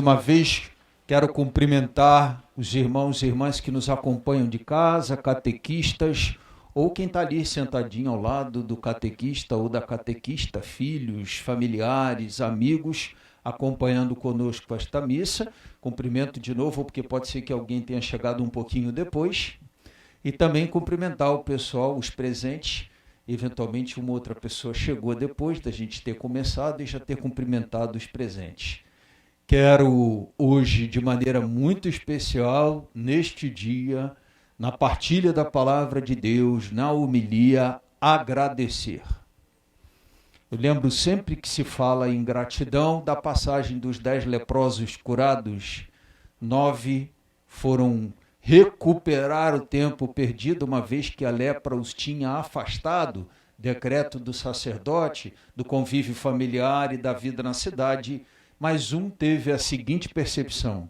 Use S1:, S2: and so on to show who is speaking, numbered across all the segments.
S1: Uma vez quero cumprimentar os irmãos e irmãs que nos acompanham de casa, catequistas, ou quem está ali sentadinho ao lado do catequista ou da catequista, filhos, familiares, amigos, acompanhando conosco esta missa. Cumprimento de novo, porque pode ser que alguém tenha chegado um pouquinho depois. E também cumprimentar o pessoal, os presentes. Eventualmente uma outra pessoa chegou depois da gente ter começado e já ter cumprimentado os presentes. Quero hoje, de maneira muito especial, neste dia, na partilha da palavra de Deus, na homilia, agradecer. Eu lembro sempre que se fala em gratidão da passagem dos 10 leprosos curados, 9 foram recuperar o tempo perdido, uma vez que a lepra os tinha afastado, decreto do sacerdote, do convívio familiar e da vida na cidade. Mas um teve a seguinte percepção: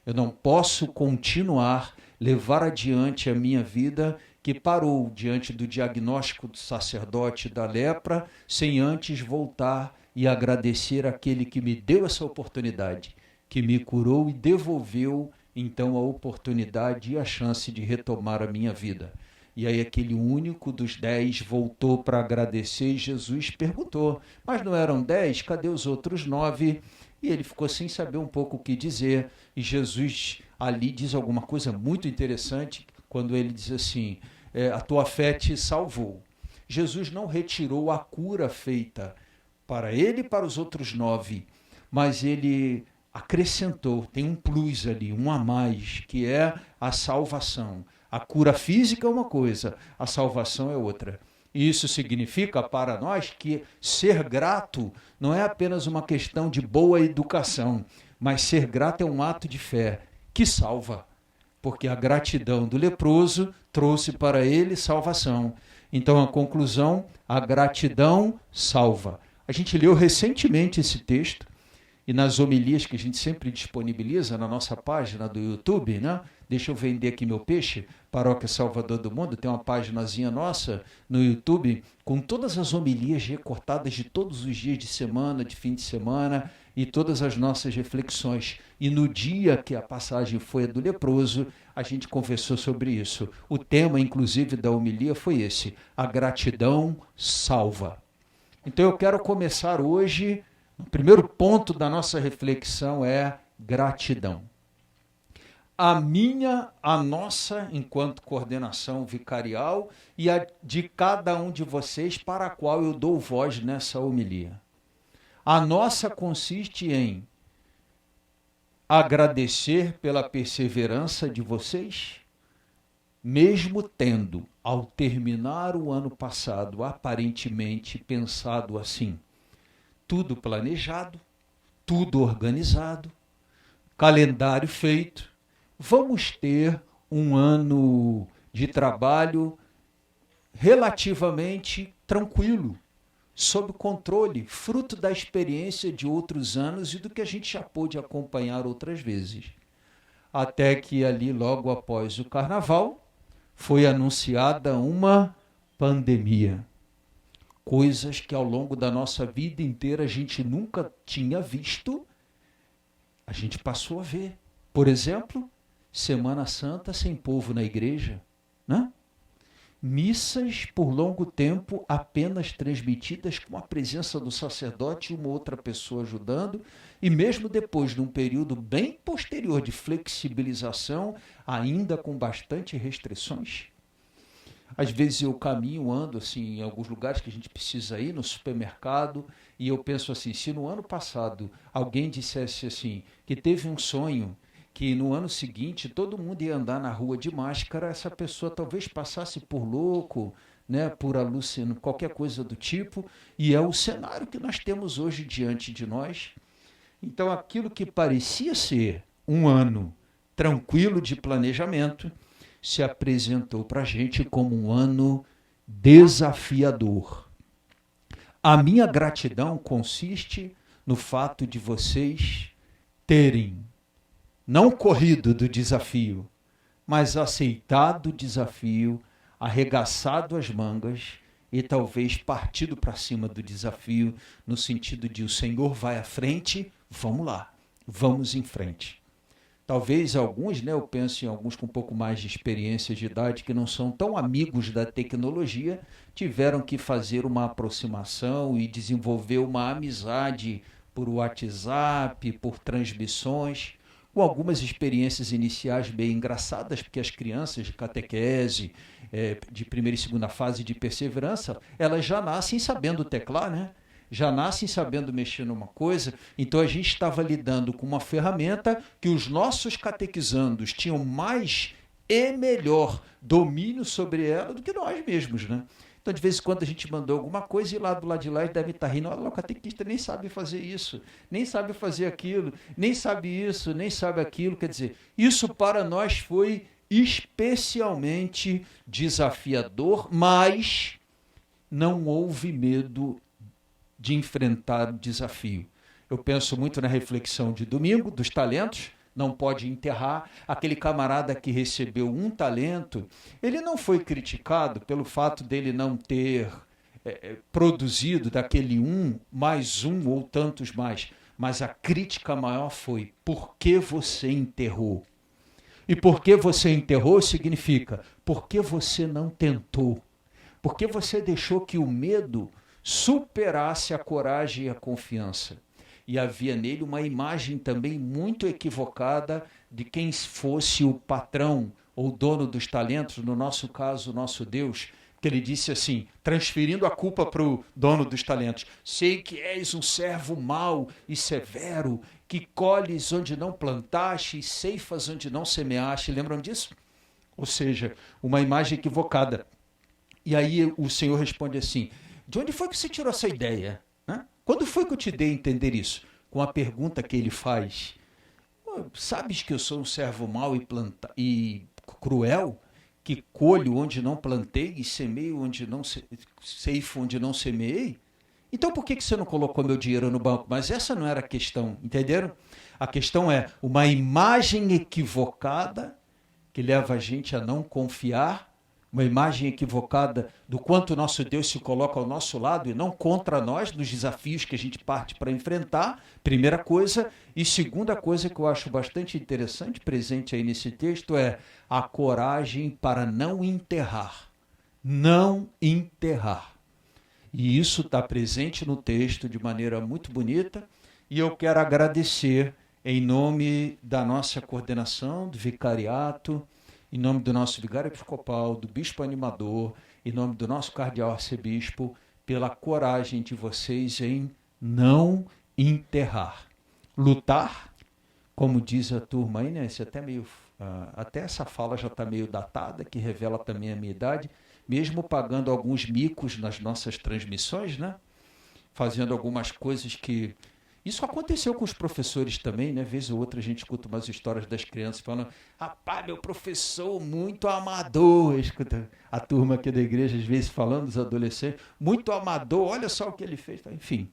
S1: eu não posso continuar, levar adiante a minha vida, que parou diante do diagnóstico do sacerdote da lepra, sem antes voltar e agradecer àquele que me deu essa oportunidade, que me curou e devolveu então a oportunidade e a chance de retomar a minha vida. E aí aquele único dos 10 voltou para agradecer e Jesus perguntou: mas não eram 10? Cadê os outros 9? E ele ficou sem saber um pouco o que dizer. E Jesus ali diz alguma coisa muito interessante, quando ele diz assim: a tua fé te salvou. Jesus não retirou a cura feita para ele e para os outros 9, mas ele acrescentou, tem um plus ali, um a mais, que é a salvação. A cura física é uma coisa, a salvação é outra. E isso significa para nós que ser grato não é apenas uma questão de boa educação, mas ser grato é um ato de fé que salva, porque a gratidão do leproso trouxe para ele salvação. Então, a conclusão: a gratidão salva. A gente leu recentemente esse texto, e nas homilias que a gente sempre disponibiliza na nossa página do YouTube, né? Deixa eu vender aqui meu peixe, Paróquia Salvador do Mundo, tem uma paginazinha nossa no YouTube, com todas as homilias recortadas de todos os dias de semana, de fim de semana, e todas as nossas reflexões. E no dia que a passagem foi a do leproso, a gente conversou sobre isso. O tema, inclusive, da homilia foi esse: a gratidão salva. Então eu quero começar hoje. O primeiro ponto da nossa reflexão é gratidão. A nossa, enquanto coordenação vicarial, e a de cada um de vocês, para a qual eu dou voz nessa homilia. A nossa consiste em agradecer pela perseverança de vocês, mesmo tendo, ao terminar o ano passado, aparentemente pensado assim: tudo planejado, tudo organizado, calendário feito, vamos ter um ano de trabalho relativamente tranquilo, sob controle, fruto da experiência de outros anos e do que a gente já pôde acompanhar outras vezes. Até que ali, logo após o carnaval, foi anunciada uma pandemia. Coisas que ao longo da nossa vida inteira a gente nunca tinha visto, a gente passou a ver. Por exemplo, Semana Santa sem povo na igreja, né? Missas por longo tempo apenas transmitidas com a presença do sacerdote e uma outra pessoa ajudando, e mesmo depois de um período bem posterior de flexibilização, ainda com bastante restrições. Às vezes eu caminho, ando assim, em alguns lugares que a gente precisa ir, no supermercado, e eu penso assim: se no ano passado alguém dissesse assim, que teve um sonho, que no ano seguinte todo mundo ia andar na rua de máscara, essa pessoa talvez passasse por louco, né, por alucínio, qualquer coisa do tipo, e é o cenário que nós temos hoje diante de nós. Então aquilo que parecia ser um ano tranquilo de planejamento, se apresentou para a gente como um ano desafiador. A minha gratidão consiste no fato de vocês terem não corrido do desafio, mas aceitado o desafio, arregaçado as mangas e talvez partido para cima do desafio, no sentido de: o Senhor vai à frente, vamos lá, vamos em frente. Talvez alguns, né, eu penso em alguns com um pouco mais de experiência de idade, que não são tão amigos da tecnologia, tiveram que fazer uma aproximação e desenvolver uma amizade por WhatsApp, por transmissões, com algumas experiências iniciais bem engraçadas, porque as crianças de catequese, de primeira e segunda fase de perseverança, elas já nascem sabendo teclar, né? Já nascem sabendo mexer numa coisa. Então a gente estava lidando com uma ferramenta que os nossos catequizandos tinham mais e melhor domínio sobre ela do que nós mesmos, né? Então, de vez em quando a gente mandou alguma coisa e lá do lado de lá eles devem estar rindo, olha, o catequista nem sabe fazer isso, nem sabe fazer aquilo, nem sabe isso, nem sabe aquilo. Quer dizer, isso para nós foi especialmente desafiador, mas não houve medo de enfrentar o desafio. Eu penso muito na reflexão de domingo, dos talentos, não pode enterrar. Aquele camarada que recebeu um talento, ele não foi criticado pelo fato dele não ter produzido daquele um, mais um ou tantos mais, mas a crítica maior foi: por que você enterrou? E por que você enterrou significa: por que você não tentou? Por que você deixou que o medo superasse a coragem e a confiança? E havia nele uma imagem também muito equivocada de quem fosse o patrão ou dono dos talentos, no nosso caso, o nosso Deus, que ele disse assim, transferindo a culpa para o dono dos talentos: sei que és um servo mau e severo, que colhes onde não plantaste e ceifas onde não semeaste. Lembram disso? Ou seja, uma imagem equivocada. E aí o Senhor responde assim: de onde foi que você tirou essa ideia? Quando foi que eu te dei a entender isso? Com a pergunta que ele faz: sabes que eu sou um servo mau e cruel, que colho onde não plantei e semeio onde não ceifo onde não semeei? Então por que você não colocou meu dinheiro no banco? Mas essa não era a questão, entenderam? A questão é uma imagem equivocada que leva a gente a não confiar, uma imagem equivocada do quanto nosso Deus se coloca ao nosso lado e não contra nós nos desafios que a gente parte para enfrentar, primeira coisa. E segunda coisa que eu acho bastante interessante, presente aí nesse texto, é a coragem para não enterrar. Não enterrar. E isso está presente no texto de maneira muito bonita, e eu quero agradecer em nome da nossa coordenação, do vicariato, em nome do nosso vigário episcopal, do bispo animador, em nome do nosso cardeal arcebispo, pela coragem de vocês em não enterrar. Lutar, como diz a turma aí, né? Até essa fala já está meio datada, que revela também a minha idade, mesmo pagando alguns micos nas nossas transmissões, né? Fazendo algumas coisas que... Isso aconteceu com os professores também, né? Vez ou outra a gente escuta umas histórias das crianças falando: rapaz, meu professor muito amador. Escuta a turma aqui da igreja às vezes falando, dos adolescentes, muito amador, olha só o que ele fez. Enfim,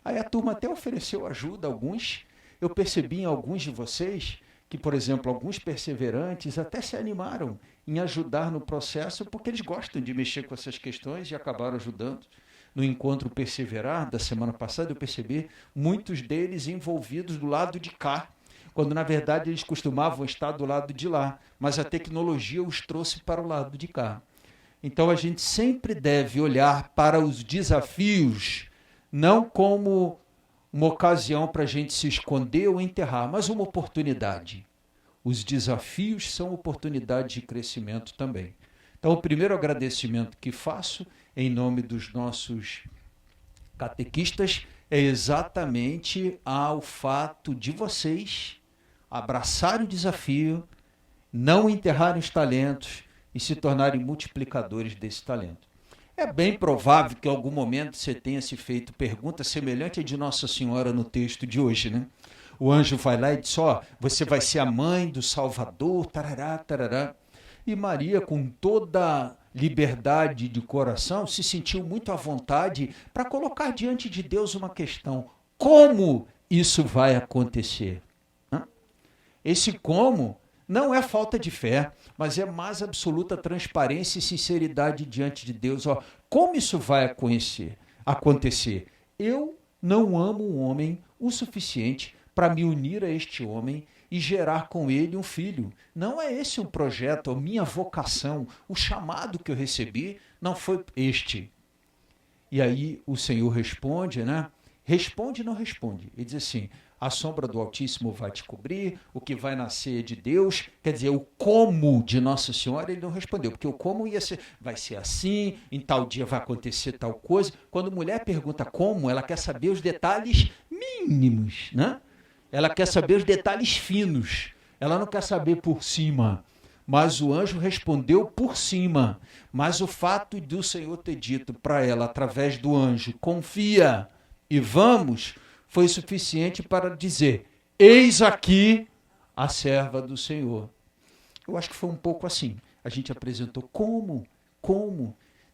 S1: aí a turma até ofereceu ajuda a alguns. Eu percebi em alguns de vocês que, por exemplo, alguns perseverantes até se animaram em ajudar no processo porque eles gostam de mexer com essas questões e acabaram ajudando. No encontro Perseverar da semana passada, eu percebi muitos deles envolvidos do lado de cá, quando na verdade eles costumavam estar do lado de lá, mas a tecnologia os trouxe para o lado de cá. Então a gente sempre deve olhar para os desafios não como uma ocasião para a gente se esconder ou enterrar, mas uma oportunidade. Os desafios são oportunidades de crescimento também. Então, o primeiro agradecimento que faço em nome dos nossos catequistas é exatamente ao fato de vocês abraçarem o desafio, não enterrarem os talentos e se tornarem multiplicadores desse talento. É bem provável que em algum momento você tenha se feito pergunta semelhante à de Nossa Senhora no texto de hoje, né? O anjo vai lá e diz: você vai ser a mãe do Salvador, tarará, tarará. E Maria, com toda liberdade de coração, se sentiu muito à vontade para colocar diante de Deus uma questão: como isso vai acontecer? Esse como não é falta de fé, mas é mais absoluta transparência e sinceridade diante de Deus. Como isso vai acontecer? Eu não amo um homem o suficiente para me unir a este homem e gerar com ele um filho. Não é esse um projeto, a minha vocação, o chamado que eu recebi não foi este. E aí o Senhor responde, né? Responde e não responde. Ele diz assim, a sombra do Altíssimo vai te cobrir, o que vai nascer é de Deus. Quer dizer, o como de Nossa Senhora ele não respondeu, porque o como vai ser assim, em tal dia vai acontecer tal coisa. Quando mulher pergunta como, ela quer saber os detalhes mínimos, né? Ela quer saber os detalhes finos. Ela não quer saber por cima. Mas o anjo respondeu por cima. Mas o fato do Senhor ter dito para ela, através do anjo, confia e vamos, foi suficiente para dizer, eis aqui a serva do Senhor. Eu acho que foi um pouco assim. A gente apresentou como.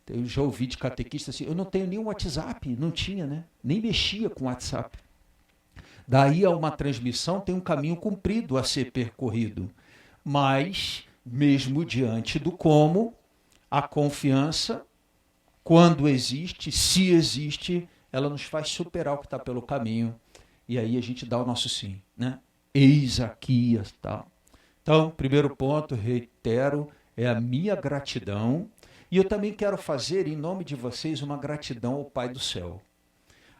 S1: Eu já ouvi de catequista assim, eu não tenho nem um WhatsApp, não tinha, né? Nem mexia com o WhatsApp. Daí a uma transmissão tem um caminho comprido a ser percorrido. Mas, mesmo diante do como, a confiança, quando existe, se existe, ela nos faz superar o que está pelo caminho. E aí a gente dá o nosso sim, né? Eis aqui, tal. Então, primeiro ponto, reitero, é a minha gratidão. E eu também quero fazer, em nome de vocês, uma gratidão ao Pai do Céu.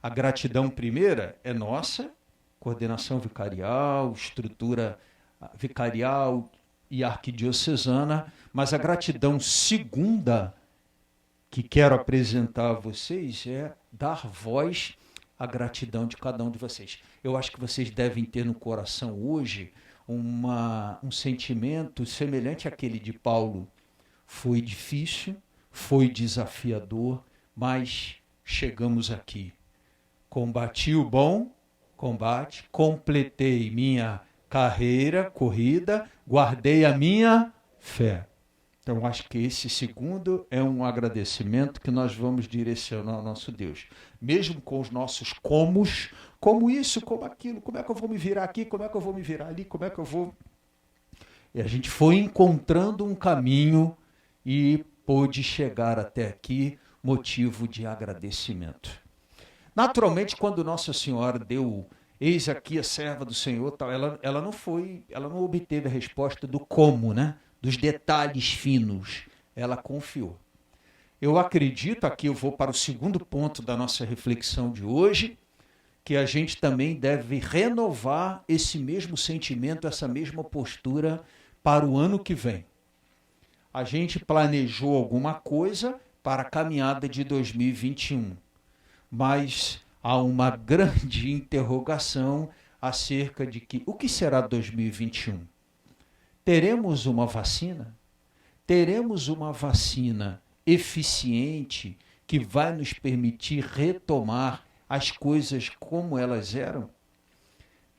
S1: A gratidão primeira é nossa, coordenação vicarial, estrutura vicarial e arquidiocesana, mas a gratidão segunda que quero apresentar a vocês é dar voz à gratidão de cada um de vocês. Eu acho que vocês devem ter no coração hoje um sentimento semelhante àquele de Paulo. Foi difícil, foi desafiador, mas chegamos aqui. Combati o bom combate, completei minha corrida, guardei a minha fé. Então, acho que esse segundo é um agradecimento que nós vamos direcionar ao nosso Deus. Mesmo com os nossos comos, como isso, como aquilo, como é que eu vou me virar aqui, como é que eu vou me virar ali, como é que eu vou... E a gente foi encontrando um caminho e pôde chegar até aqui, motivo de agradecimento. Naturalmente, quando Nossa Senhora deu, eis aqui a serva do Senhor, tal, ela não obteve a resposta do como, né? Dos detalhes finos. Ela confiou. Eu acredito, aqui eu vou para o segundo ponto da nossa reflexão de hoje, que a gente também deve renovar esse mesmo sentimento, essa mesma postura para o ano que vem. A gente planejou alguma coisa para a caminhada de 2021. Mas há uma grande interrogação acerca de o que será 2021? Teremos uma vacina? Teremos uma vacina eficiente que vai nos permitir retomar as coisas como elas eram?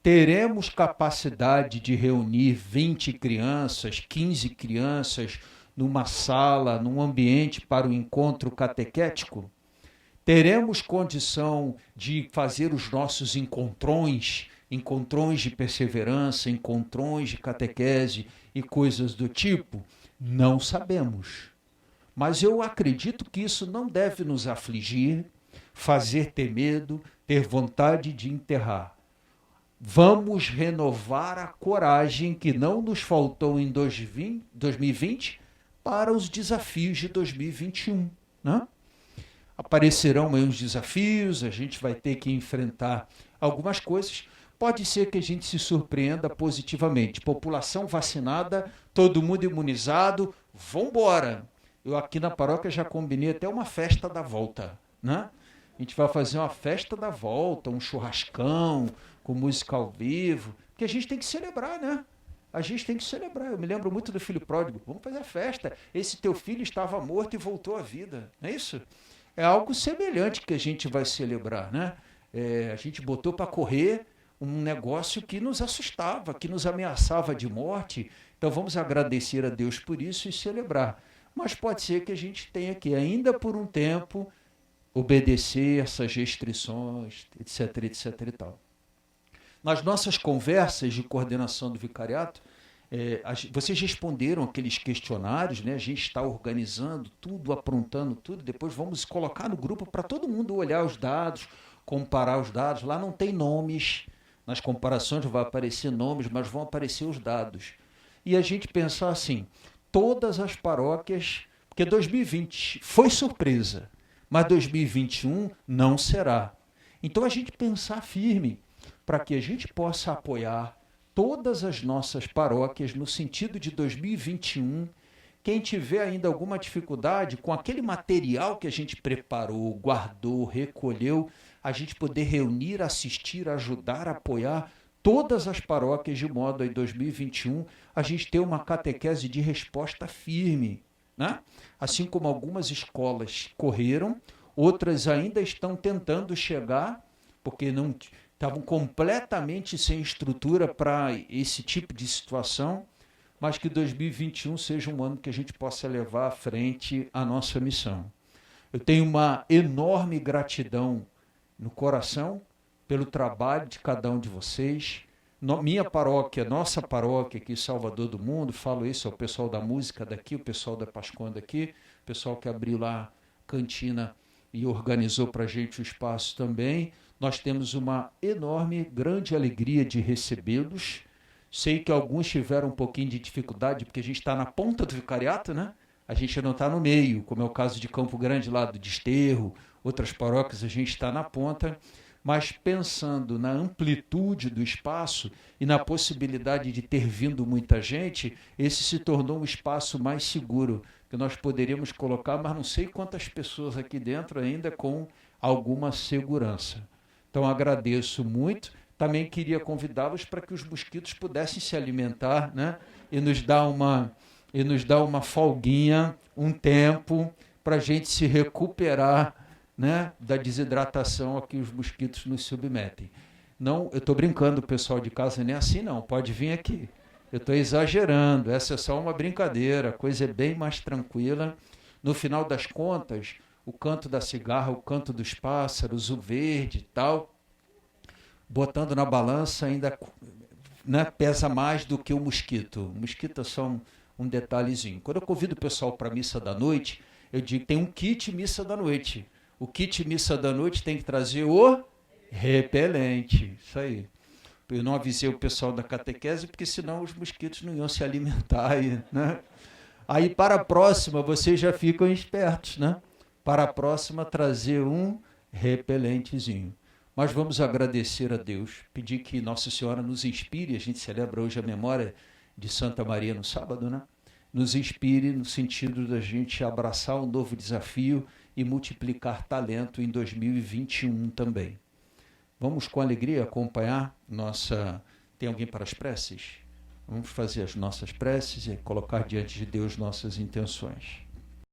S1: Teremos capacidade de reunir 20 crianças, 15 crianças numa sala, num ambiente para o encontro catequético? Teremos condição de fazer os nossos encontrões de perseverança, encontrões de catequese e coisas do tipo? Não sabemos. Mas eu acredito que isso não deve nos afligir, fazer ter medo, ter vontade de enterrar. Vamos renovar a coragem que não nos faltou em 2020 para os desafios de 2021, né? Aparecerão aí uns desafios, a gente vai ter que enfrentar algumas coisas. Pode ser que a gente se surpreenda positivamente. População vacinada, todo mundo imunizado, vamos embora. Eu aqui na paróquia já combinei até uma festa da volta, né? A gente vai fazer uma festa da volta, um churrascão, com música ao vivo, porque a gente tem que celebrar, né? A gente tem que celebrar. Eu me lembro muito do filho pródigo. Vamos fazer a festa. Esse teu filho estava morto e voltou à vida. Não é isso? É algo semelhante que a gente vai celebrar, né? A gente botou para correr um negócio que nos assustava, que nos ameaçava de morte. Então vamos agradecer a Deus por isso e celebrar. Mas pode ser que a gente tenha que, ainda por um tempo, obedecer essas restrições, etc, etc e tal. Nas nossas conversas de coordenação do vicariato, vocês responderam aqueles questionários, né? A gente está organizando tudo, aprontando tudo, depois vamos colocar no grupo para todo mundo olhar os dados, comparar os dados. Lá não tem nomes, nas comparações não vai aparecer nomes, mas vão aparecer os dados. E a gente pensar assim, todas as paróquias, porque 2020 foi surpresa, mas 2021 não será. Então a gente pensar firme para que a gente possa apoiar todas as nossas paróquias no sentido de 2021. Quem tiver ainda alguma dificuldade com aquele material que a gente preparou, guardou, recolheu, a gente poder reunir, assistir, ajudar, apoiar todas as paróquias de modo a em 2021 a gente ter uma catequese de resposta firme, né? Assim como algumas escolas correram, outras ainda estão tentando chegar, porque não estavam completamente sem estrutura para esse tipo de situação, mas que 2021 seja um ano que a gente possa levar à frente a nossa missão. Eu tenho uma enorme gratidão no coração pelo trabalho de cada um de vocês. Minha paróquia, nossa paróquia aqui, Salvador do Mundo, falo isso ao pessoal da música daqui, o pessoal da Pascon daqui, o pessoal que abriu lá a cantina e organizou para a gente o espaço também. Nós temos uma enorme, grande alegria de recebê-los. Sei que alguns tiveram um pouquinho de dificuldade, porque a gente está na ponta do vicariato, né? A gente não está no meio, como é o caso de Campo Grande, lá do Desterro, outras paróquias, a gente está na ponta, mas pensando na amplitude do espaço e na possibilidade de ter vindo muita gente, esse se tornou um espaço mais seguro, que nós poderíamos colocar, mas não sei quantas pessoas aqui dentro ainda com alguma segurança. Então agradeço muito. Também queria convidá-los para que os mosquitos pudessem se alimentar, né? E nos dar uma folguinha, um tempo, para a gente se recuperar, né, da desidratação a que os mosquitos nos submetem. Não, eu estou brincando, o pessoal de casa, nem assim não, pode vir aqui. Eu estou exagerando, essa é só uma brincadeira, a coisa é bem mais tranquila. No final das contas, o canto da cigarra, o canto dos pássaros, o verde e tal, botando na balança ainda, né, pesa mais do que o mosquito. O mosquito é só um detalhezinho. Quando eu convido o pessoal para a missa da noite, eu digo que tem um kit missa da noite. O kit missa da noite tem que trazer o repelente. Isso aí. Eu não avisei o pessoal da catequese, porque senão os mosquitos não iam se alimentar. Né? Aí para a próxima, vocês já ficam espertos, né? Para a próxima, trazer um repelentezinho. Mas vamos agradecer a Deus, pedir que Nossa Senhora nos inspire, a gente celebra hoje a memória de Santa Maria no sábado, né? Nos inspire no sentido da gente abraçar um novo desafio e multiplicar talento em 2021 também. Vamos com alegria acompanhar nossa... Tem alguém para as preces? Vamos fazer as nossas preces e colocar diante de Deus nossas intenções.